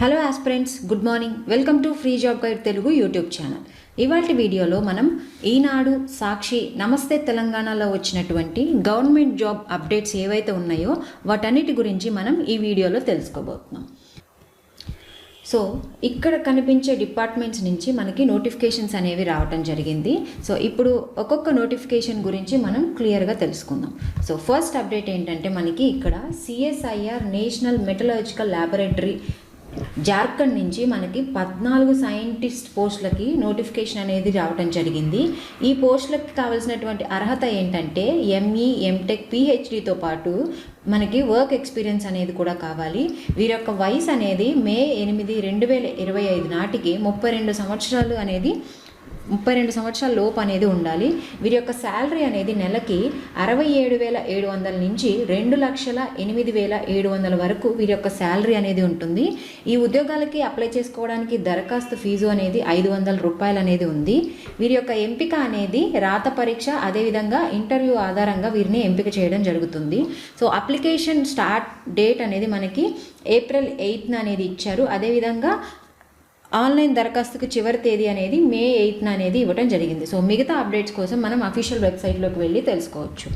Hello aspirants, good morning. Welcome to free job guide Telugu YouTube channel. ఇవాళ వీడియోలో మనం ఈనాడు, సాక్షి, నమస్తే తెలంగాణలో వచ్చినటువంటి గవర్నమెంట్ జాబ్ అప్డేట్స్ ఏవైతే ఉన్నాయో వాటన్నిటి గురించి మనం ఈ వీడియోలో తెలుసుకోబోతున్నాం. సో ఇక్కడ కనిపించే డిపార్ట్మెంట్స్ నుంచి మనకి నోటిఫికేషన్స్ అనేవి రావటం జరిగింది. సో ఇప్పుడు ఒక్కొక్క నోటిఫికేషన్ గురించి మనం క్లియర్గా తెలుసుకుందాం. సో ఫస్ట్ అప్డేట్ ఏంటంటే మనకి ఇక్కడ CSIR national metallurgical laboratory Jharkhand నుంచి మనకి 14 సైంటిస్ట్ పోస్టులకి నోటిఫికేషన్ అనేది రావడం జరిగింది. ఈ పోస్టులకి కావాల్సినటువంటి అర్హత ఏంటంటే ME, MTech, PhDతో పాటు మనకి వర్క్ ఎక్స్పీరియన్స్ అనేది కూడా కావాలి. వీరి యొక్క వయసు అనేది May 8, 2025 నాటికి 32 సంవత్సరాల లోపు అనేది ఉండాలి. వీరి యొక్క శాలరీ అనేది నెలకి 67,700 నుంచి 2,08,700 వరకు వీరి యొక్క శాలరీ అనేది ఉంటుంది. ఈ ఉద్యోగాలకి అప్లై చేసుకోవడానికి దరఖాస్తు ఫీజు అనేది 500 రూపాయలు అనేది ఉంది. వీరి యొక్క ఎంపిక అనేది రాత పరీక్ష, అదేవిధంగా ఇంటర్వ్యూ ఆధారంగా వీరిని ఎంపిక చేయడం జరుగుతుంది. సో అప్లికేషన్ స్టార్ట్ డేట్ అనేది మనకి April 8 అనేది ఇచ్చారు. అదేవిధంగా ఆన్లైన్ దరఖాస్తుకు చివరి తేదీ అనేది May 8 అనేది ఇవ్వడం జరిగింది. సో మిగతా అప్డేట్స్ కోసం మనం అఫీషియల్ వెబ్సైట్లోకి వెళ్ళి తెలుసుకోవచ్చు.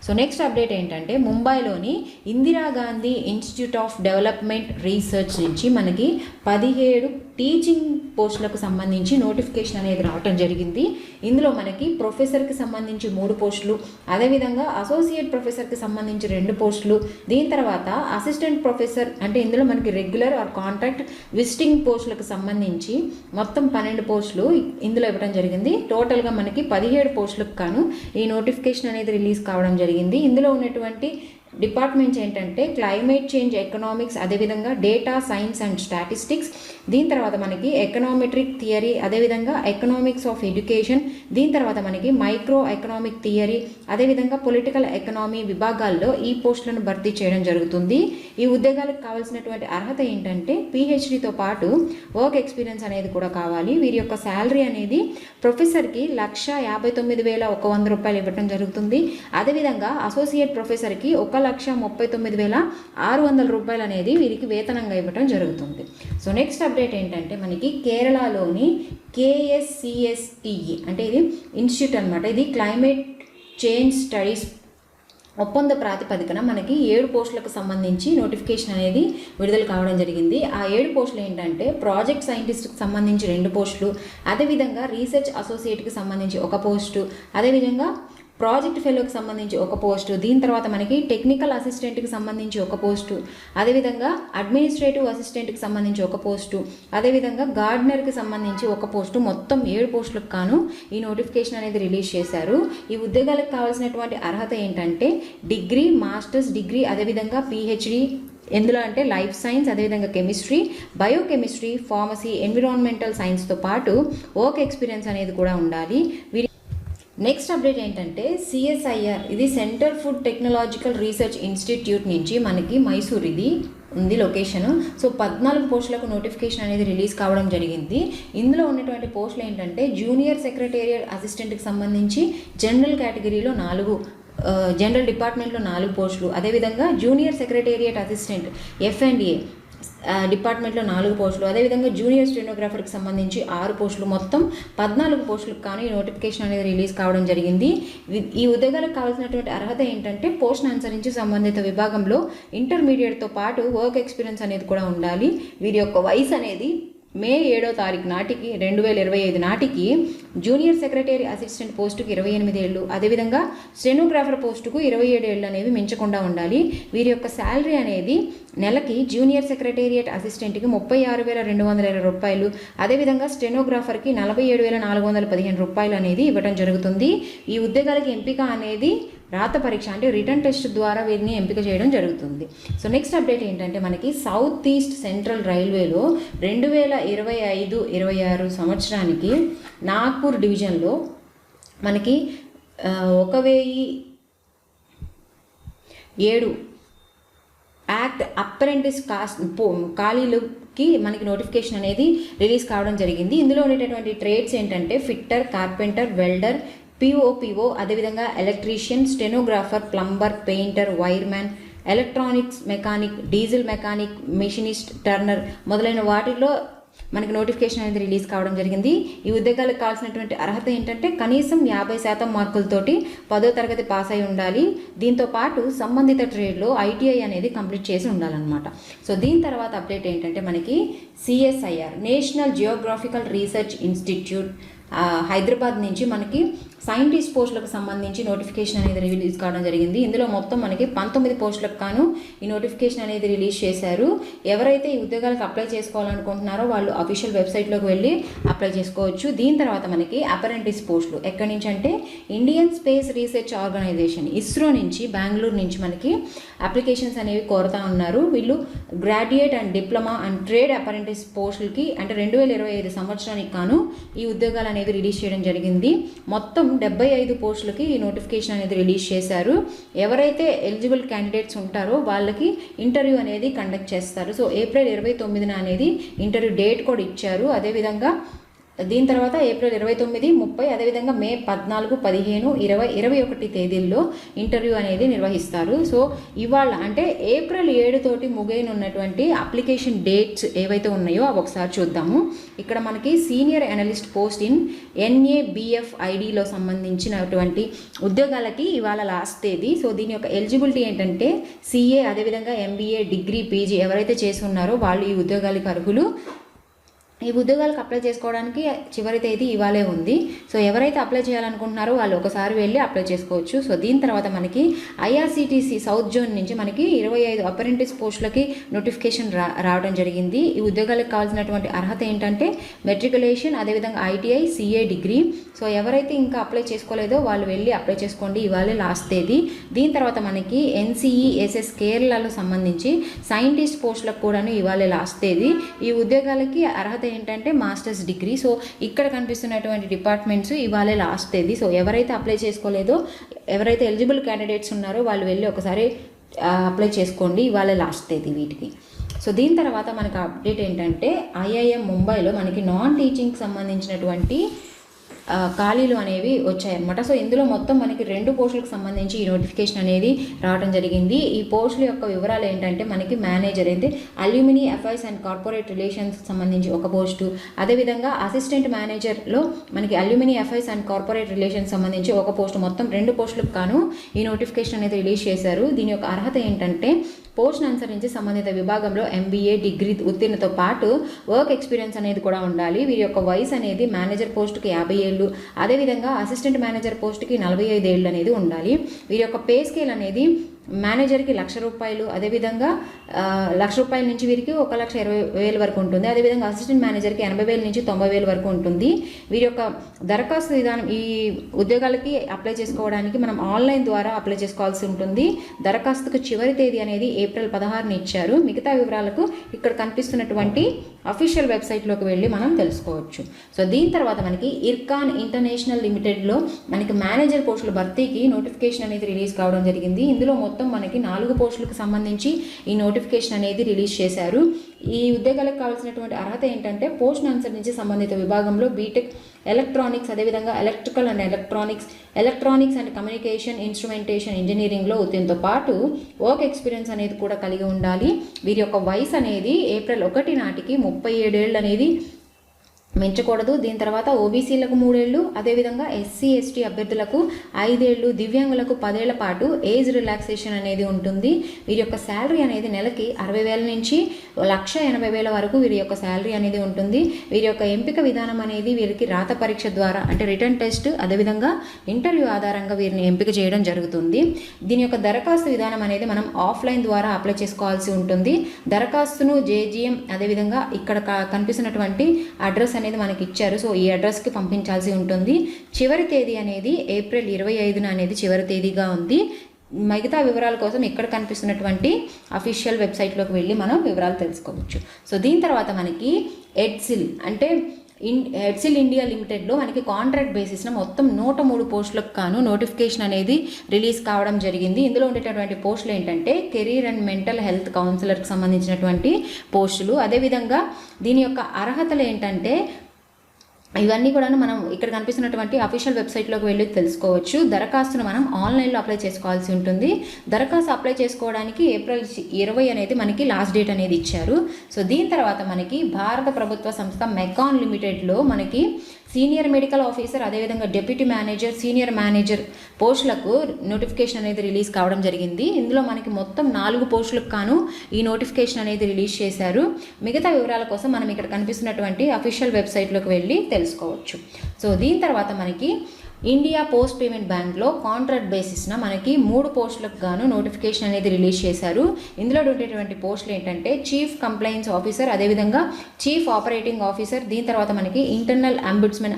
సో నెక్స్ట్ అప్డేట్ ఏంటంటే ముంబైలోని Indira Gandhi institute of development research నుంచి మనకి 17 టీచింగ్ పోస్టులకు సంబంధించి నోటిఫికేషన్ అనేది రావటం జరిగింది. ఇందులో మనకి ప్రొఫెసర్కి సంబంధించి 3 పోస్టులు, అదేవిధంగా అసోసియేట్ ప్రొఫెసర్కి సంబంధించి 2 పోస్టులు, దీని తర్వాత అసిస్టెంట్ ప్రొఫెసర్ అంటే ఇందులో మనకి రెగ్యులర్ ఆర్ కాంట్రాక్ట్ విజిటింగ్ పోస్టులకు సంబంధించి మొత్తం 12 పోస్టులు ఇందులో ఇవ్వడం జరిగింది. టోటల్గా మనకి 17 పోస్టులకు గాను ఈ నోటిఫికేషన్ అనేది రిలీజ్ కావడం జరిగింది. ఇందులో ఉన్నటువంటి డిపార్ట్మెంట్స్ ఏంటంటే క్లైమేట్ చేంజ్ ఎకనామిక్స్, అదేవిధంగా డేటా సైన్స్ అండ్ స్టాటిస్టిక్స్, దీని తర్వాత మనకి ఎకనామెట్రిక్ థియరీ, అదేవిధంగా ఎకనామిక్స్ ఆఫ్ ఎడ్యుకేషన్, దీని తర్వాత మనకి మైక్రో ఎకనామిక్ థియరీ, అదేవిధంగా పొలిటికల్ ఎకనామీ విభాగాల్లో ఈ పోస్టులను భర్తీ చేయడం జరుగుతుంది. ఈ ఉద్యోగాలకు కావాల్సినటువంటి అర్హత ఏంటంటే PhDతో పాటు వర్క్ ఎక్స్పీరియన్స్ అనేది కూడా కావాలి. వీరి యొక్క శాలరీ అనేది ప్రొఫెసర్కి 1,59,100 రూపాయలు ఇవ్వడం జరుగుతుంది. అదేవిధంగా అసోసియేట్ ప్రొఫెసర్కి 1,39,600 రూపాయలు అనేది వీరికి వేతనంగా ఇవ్వడం జరుగుతుంది. సో నెక్స్ట్ అప్డేట్ ఏంటంటే మనకి కేరళలోని KSCSTE అంటే ఇది ఇన్స్టిట్యూట్ అనమాట. ఇది క్లైమేట్ చేంజ్ స్టడీస్ ఒప్పంద ప్రాతిపదికన మనకి 7 పోస్టులకు సంబంధించి నోటిఫికేషన్ అనేది విడుదల కావడం జరిగింది. ఆ 7 పోస్టులు ఏంటంటే ప్రాజెక్ట్ సైంటిస్ట్కి సంబంధించి 2 పోస్టులు, అదేవిధంగా రీసెర్చ్ అసోసియేట్కి సంబంధించి 1 పోస్టు, అదేవిధంగా ప్రాజెక్ట్ ఫెలోకి సంబంధించి 1 పోస్టు, దీని తర్వాత మనకి టెక్నికల్ అసిస్టెంట్కి సంబంధించి 1 పోస్టు, అదేవిధంగా అడ్మినిస్ట్రేటివ్ అసిస్టెంట్కి సంబంధించి 1 పోస్టు, అదేవిధంగా గార్డెనర్కి సంబంధించి 1 పోస్టు, మొత్తం 7 పోస్టులకు గాను ఈ నోటిఫికేషన్ అనేది రిలీజ్ చేశారు. ఈ ఉద్యోగాలకు కావాల్సినటువంటి అర్హత ఏంటంటే డిగ్రీ, మాస్టర్స్ డిగ్రీ, అదేవిధంగా PhD ఎందులో అంటే లైఫ్ సైన్స్, అదేవిధంగా కెమిస్ట్రీ, బయోకెమిస్ట్రీ, ఫార్మసీ, ఎన్విరాన్మెంటల్ సైన్స్తో పాటు వర్క్ ఎక్స్పీరియన్స్ అనేది కూడా ఉండాలి. నెక్స్ట్ అప్డేట్ ఏంటంటే CSIR ఇది centre food technological research institute నుంచి మనకి మైసూర్ ఇది ఉంది లొకేషన్. సో 14 పోస్టులకు నోటిఫికేషన్ అనేది రిలీజ్ కావడం జరిగింది. ఇందులో ఉన్నటువంటి పోస్టులు ఏంటంటే జూనియర్ సెక్రటేరియట్ అసిస్టెంట్కి సంబంధించి జనరల్ కేటగిరీలో 4, జనరల్ డిపార్ట్మెంట్లో 4 పోస్టులు, అదేవిధంగా జూనియర్ సెక్రటేరియట్ అసిస్టెంట్ F&A డిపార్ట్మెంట్లో 4 పోస్టులు, అదేవిధంగా జూనియర్ స్టెనోగ్రాఫర్కి సంబంధించి 6 పోస్టులు, మొత్తం 14 పోస్టులకు కానీ నోటిఫికేషన్ అనేది రిలీజ్ కావడం జరిగింది. ఈ ఉద్యోగాలకు కావాల్సినటువంటి అర్హత ఏంటంటే పోస్ట్ను అనుసరించి సంబంధిత విభాగంలో ఇంటర్మీడియట్తో పాటు వర్క్ ఎక్స్పీరియన్స్ అనేది కూడా ఉండాలి. వీరి యొక్క వయసు అనేది May 7 నాటికి 2025 నాటికి జూనియర్ సెక్రటరీ అసిస్టెంట్ పోస్టుకు 28 ఏళ్ళు, అదేవిధంగా స్టెనోగ్రాఫర్ పోస్టుకు 27 ఏళ్ళు అనేవి మించకుండా ఉండాలి. వీరి యొక్క శాలరీ అనేది నెలకి జూనియర్ సెక్రటేరియట్ అసిస్టెంట్కి 36,220 రూపాయలు, అదేవిధంగా స్టెనోగ్రాఫర్కి 47,415 రూపాయలు అనేది ఇవ్వడం జరుగుతుంది. ఈ ఉద్యోగాలకి ఎంపిక అనేది రాత పరీక్ష అంటే రిటర్న్ టెస్ట్ ద్వారా వీరిని ఎంపిక చేయడం జరుగుతుంది. సో నెక్స్ట్ అప్డేట్ ఏంటంటే మనకి సౌత్ ఈస్ట్ సెంట్రల్ రైల్వేలో 2025-26 సంవత్సరానికి నాగ్పూర్ డివిజన్లో మనకి 1,007 యాక్ట్ అప్రెంటిస్ ఖాళీలకి మనకి నోటిఫికేషన్ అనేది రిలీజ్ కావడం జరిగింది. ఇందులో ఉండేటటువంటి ట్రేడ్స్ ఏంటంటే ఫిట్టర్, కార్పెంటర్, వెల్డర్, PO, అదేవిధంగా electrician, stenographer, plumber, painter, wireman, electronics mechanic, diesel mechanic, machinist, Turner మొదలైన వాటిల్లో మనకి నోటిఫికేషన్ అనేది రిలీజ్ కావడం జరిగింది. ఈ ఉద్యోగాలకు కావాల్సినటువంటి అర్హత ఏంటంటే కనీసం 50% మార్కులతోటి 10వ తరగతి పాస్ అయి ఉండాలి. దీంతో పాటు సంబంధిత ట్రేడ్లో ఐటీఐ అనేది కంప్లీట్ చేసి ఉండాలన్నమాట. సో దీని తర్వాత అప్డేట్ ఏంటంటే మనకి CSIR national geographical research institute Hyderabad నుంచి మనకి సైంటిస్ట్ పోస్టులకు సంబంధించి నోటిఫికేషన్ అనేది రిలీజ్ కావడం జరిగింది. ఇందులో మొత్తం మనకి 19 పోస్టులకు గాను ఈ నోటిఫికేషన్ అనేది రిలీజ్ చేశారు. ఎవరైతే ఈ ఉద్యోగాలకు అప్లై చేసుకోవాలనుకుంటున్నారో వాళ్ళు అఫీషియల్ వెబ్సైట్లోకి వెళ్ళి అప్లై చేసుకోవచ్చు. దీని తర్వాత మనకి అప్రెంటిస్ పోస్టులు ఎక్కడి నుంచి అంటే Indian space research organisation ISRO నుంచి, బెంగళూరు నుంచి మనకి అప్లికేషన్స్ అనేవి కోరుతా ఉన్నారు. వీళ్ళు graduate and diploma and trade apprentice పోస్టులకి అంటే 2025 సంవత్సరానికి గాను ఈ ఉద్యోగాలు అనేది రిలీజ్ చేయడం జరిగింది. మొత్తం 75 పోస్టులకి ఈ నోటిఫికేషన్ అనేది రిలీజ్ చేశారు. ఎవరైతే ఎలిజిబుల్ క్యాండిడేట్స్ ఉంటారో వాళ్ళకి ఇంటర్వ్యూ అనేది కండక్ట్ చేస్తారు. సో ఏప్రిల్ 29న అనేది ఇంటర్వ్యూ డేట్ కూడా ఇచ్చారు. అదేవిధంగా దీని తర్వాత ఏప్రిల్ 29, 30 అదేవిధంగా మే 14, 15, 20, 21 తేదీల్లో ఇంటర్వ్యూ అనేది నిర్వహిస్తారు. సో ఇవాళ అంటే ఏప్రిల్ 7 తోటి ముగియనున్నటువంటి అప్లికేషన్ డేట్స్ ఏవైతే ఉన్నాయో అవి ఒకసారి చూద్దాము. ఇక్కడ మనకి సీనియర్ అనలిస్ట్ పోస్ట్ ఇన్ NABFIDలో సంబంధించినటువంటి ఉద్యోగాలకి ఇవాళ లాస్ట్ తేదీ. సో దీని యొక్క ఎలిజిబిలిటీ ఏంటంటే CA అదేవిధంగా MBA, డిగ్రీ, PG ఎవరైతే చేసి ఉన్నారో వాళ్ళు ఈ ఉద్యోగాలకు అర్హులు. ఈ ఉద్యోగాలకు అప్లై చేసుకోవడానికి చివరి తేదీ ఇవాళే ఉంది. సో ఎవరైతే అప్లై చేయాలనుకుంటున్నారో వాళ్ళు ఒకసారి వెళ్ళి అప్లై చేసుకోవచ్చు. సో దీని తర్వాత మనకి IRCTC సౌత్ జోన్ నుంచి మనకి 25 అప్రెంటిస్ పోస్టులకి నోటిఫికేషన్ రావడం జరిగింది. ఈ ఉద్యోగాలకు కావాల్సినటువంటి అర్హత ఏంటంటే మెట్రికులేషన్ అదేవిధంగా ITI, CA డిగ్రీ. సో ఎవరైతే ఇంకా అప్లై చేసుకోలేదో వాళ్ళు వెళ్ళి అప్లై చేసుకోండి, ఇవాళే లాస్ట్ తేదీ. దీని తర్వాత మనకి NCESS కేరళలో సంబంధించి సైంటిస్ట్ పోస్టులకు కూడాను ఇవాళే లాస్ట్ తేదీ. ఈ ఉద్యోగాలకి అర్హత ఏంటంటే మాస్టర్స్ డిగ్రీ. సో ఇక్కడ కనిపిస్తున్నటువంటి డిపార్ట్మెంట్స్ ఇవాళే లాస్ట్ తేదీ. సో ఎవరైతే అప్లై చేసుకోలేదో, ఎవరైతే ఎలిజిబుల్ క్యాండిడేట్స్ ఉన్నారో వాళ్ళు వెళ్ళి ఒకసారి అప్లై చేసుకోండి, ఇవాళే లాస్ట్ తేదీ వీటికి. సో దీని తర్వాత మనకు అప్డేట్ ఏంటంటే IIM ముంబైలో మనకి నాన్ టీచింగ్కి సంబంధించినటువంటి ఖాళీలు అనేవి వచ్చాయన్నమాట. సో ఇందులో మొత్తం మనకి 2 పోస్టులకు సంబంధించి ఈ నోటిఫికేషన్ అనేది రావడం జరిగింది. ఈ పోస్టుల యొక్క వివరాలు ఏంటంటే మనకి మేనేజర్ అయితే alumni affairs and corporate relations సంబంధించి ఒక పోస్టు, అదేవిధంగా అసిస్టెంట్ మేనేజర్లో మనకి alumni affairs and corporate relations సంబంధించి ఒక పోస్టు, మొత్తం 2 పోస్టులకు గాను ఈ నోటిఫికేషన్ అనేది రిలీజ్ చేశారు. దీని యొక్క అర్హత ఏంటంటే పోస్ట్ను అనుసరించి సంబంధిత విభాగంలో MBA డిగ్రీ ఉత్తీర్ణతో పాటు వర్క్ ఎక్స్పీరియన్స్ అనేది కూడా ఉండాలి. వీరి యొక్క వయసు అనేది మేనేజర్ పోస్టుకి 50 ఏళ్ళు, అదేవిధంగా అసిస్టెంట్ మేనేజర్ పోస్టుకి 45 ఏళ్ళు అనేది ఉండాలి. వీరి యొక్క పే స్కేల్ అనేది మేనేజర్కి ₹1,00,000, అదేవిధంగా ₹1,00,000 నుంచి వీరికి ₹1,20,000 వరకు ఉంటుంది. అదేవిధంగా అసిస్టెంట్ మేనేజర్కి 80,000 నుంచి 90,000 వరకు ఉంటుంది. వీరి యొక్క దరఖాస్తు విధానం ఈ ఉద్యోగాలకి అప్లై చేసుకోవడానికి మనం ఆన్లైన్ ద్వారా అప్లై చేసుకోవాల్సి ఉంటుంది. దరఖాస్తుకు చివరి తేదీ అనేది ఏప్రిల్ 16ని ఇచ్చారు. మిగతా వివరాలకు ఇక్కడ కనిపిస్తున్నటువంటి అఫీషియల్ వెబ్సైట్లోకి వెళ్ళి మనం తెలుసుకోవచ్చు. సో దీని తర్వాత మనకి ఇర్కాన్ ఇంటర్నేషనల్ లిమిటెడ్లో మనకి మేనేజర్ పోస్టుల భర్తీకి నోటిఫికేషన్ అనేది రిలీజ్ కావడం జరిగింది. ఇందులో మొత్తం మనకి 4 పోస్టులకు సంబంధించి ఈ నోటిఫికేషన్ అనేది రిలీజ్ చేశారు. ఈ ఉద్యోగాలకు కావాల్సినటువంటి అర్హత ఏంటంటే పోస్ట్ను అనుసరించి సంబంధిత విభాగంలో బీటెక్ ఎలక్ట్రానిక్స్, అదేవిధంగా electrical and electronics and communication instrumentation ఇంజనీరింగ్లో ఉత్తీర్ణంతో పాటు వర్క్ ఎక్స్పీరియన్స్ అనేది కూడా కలిగి ఉండాలి. వీరి యొక్క వయసు అనేది ఏప్రిల్ 1 నాటికి 37 ఏళ్ళు అనేది మించకూడదు. దీని తర్వాత ఓబీసీలకు 3 ఏళ్ళు, అదేవిధంగా SC ST అభ్యర్థులకు 5 ఏళ్ళు, దివ్యాంగులకు 10 ఏళ్ల పాటు ఏజ్ రిలాక్సేషన్ అనేది ఉంటుంది. వీరి యొక్క శాలరీ అనేది నెలకి 60,000 నుంచి 1,80,000 వరకు వీరి యొక్క శాలరీ అనేది ఉంటుంది. వీరి యొక్క ఎంపిక విధానం అనేది వీరికి రాత పరీక్ష ద్వారా అంటే రిటర్న్ టెస్ట్, అదేవిధంగా ఇంటర్వ్యూ ఆధారంగా వీరిని ఎంపిక చేయడం జరుగుతుంది. దీని యొక్క దరఖాస్తు విధానం అనేది మనం ఆఫ్లైన్ ద్వారా అప్లై చేసుకోవాల్సి ఉంటుంది. దరఖాస్తును JGM అదేవిధంగా ఇక్కడ కనిపిస్తున్నటువంటి అడ్రస్ అనేది మనకి ఇచ్చారు. సో ఈ అడ్రస్కి పంపించాల్సి ఉంటుంది. చివరి తేదీ అనేది ఏప్రిల్ 25న అనేది చివరి తేదీగా ఉంది. మిగతా వివరాల కోసం ఇక్కడ కనిపిస్తున్నటువంటి అఫీషియల్ వెబ్సైట్లోకి వెళ్ళి మనం వివరాలు తెలుసుకోవచ్చు. సో దీని తర్వాత మనకి ఎడ్సిల్ ఇండియా లిమిటెడ్లో మనకి కాంట్రాక్ట్ బేసిస్న మొత్తం 103 పోస్టులకు గాను నోటిఫికేషన్ అనేది రిలీజ్ కావడం జరిగింది. ఇందులో ఉండేటటువంటి పోస్టులు ఏంటంటే కెరీర్ అండ్ మెంటల్ హెల్త్ కౌన్సిలర్కి సంబంధించినటువంటి పోస్టులు. అదేవిధంగా దీని యొక్క అర్హతలు ఏంటంటే ఇవన్నీ కూడా మనం ఇక్కడ కనిపిస్తున్నటువంటి అఫీషియల్ వెబ్సైట్లోకి వెళ్ళి తెలుసుకోవచ్చు. దరఖాస్తును మనం ఆన్లైన్లో అప్లై చేసుకోవాల్సి ఉంటుంది. దరఖాస్తు అప్లై చేసుకోవడానికి ఏప్రిల్ 20 అనేది మనకి లాస్ట్ డేట్ అనేది ఇచ్చారు. సో దీని తర్వాత మనకి భారత ప్రభుత్వ సంస్థ మెకాన్ లిమిటెడ్లో మనకి సీనియర్ మెడికల్ ఆఫీసర్, అదేవిధంగా డిప్యూటీ మేనేజర్, సీనియర్ మేనేజర్ పోస్టులకు నోటిఫికేషన్ అనేది రిలీజ్ కావడం జరిగింది. ఇందులో మనకి మొత్తం 4 పోస్టులకు కాను ఈ నోటిఫికేషన్ అనేది రిలీజ్ చేశారు. మిగతా వివరాల కోసం మనం ఇక్కడ కనిపిస్తున్నటువంటి అఫీషియల్ వెబ్సైట్లోకి వెళ్ళి తెలుసుకోవచ్చు. సో దీని తర్వాత మనకి ఇండియా పోస్ట్ పేమెంట్ బ్యాంక్లో కాంట్రాక్ట్ బేసిస్న మనకి 3 పోస్టులకు గాను నోటిఫికేషన్ అనేది రిలీజ్ చేశారు. ఇందులో ఉండేటువంటి పోస్టులు ఏంటంటే చీఫ్ కంప్లైంట్స్ ఆఫీసర్, అదేవిధంగా చీఫ్ ఆపరేటింగ్ ఆఫీసర్, దీని తర్వాత మనకి ఇంటర్నల్ అంబుడ్స్మెన్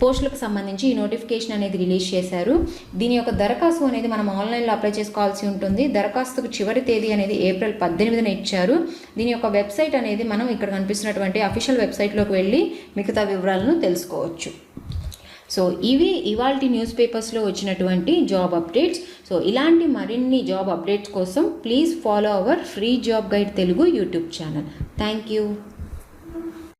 పోస్టులకు సంబంధించి ఈ నోటిఫికేషన్ అనేది రిలీజ్ చేశారు. దీని యొక్క దరఖాస్తు అనేది మనం ఆన్లైన్లో అప్లై చేసుకోవాల్సి ఉంటుంది. దరఖాస్తుకు చివరి తేదీ అనేది ఏప్రిల్ 18న ఇచ్చారు. దీని యొక్క వెబ్సైట్ అనేది మనం ఇక్కడ కనిపిస్తున్నటువంటి అఫీషియల్ వెబ్సైట్లోకి వెళ్ళి మిగతా వివరాలను తెలుసుకోవచ్చు. సో ఇవి ఇవాల్టి న్యూస్ పేపర్స్లో వచ్చినటువంటి జాబ్ అప్డేట్స్. సో ఇలాంటి మరిన్ని జాబ్ అప్డేట్స్ కోసం please follow our free job guide Telugu YouTube channel. Thank you.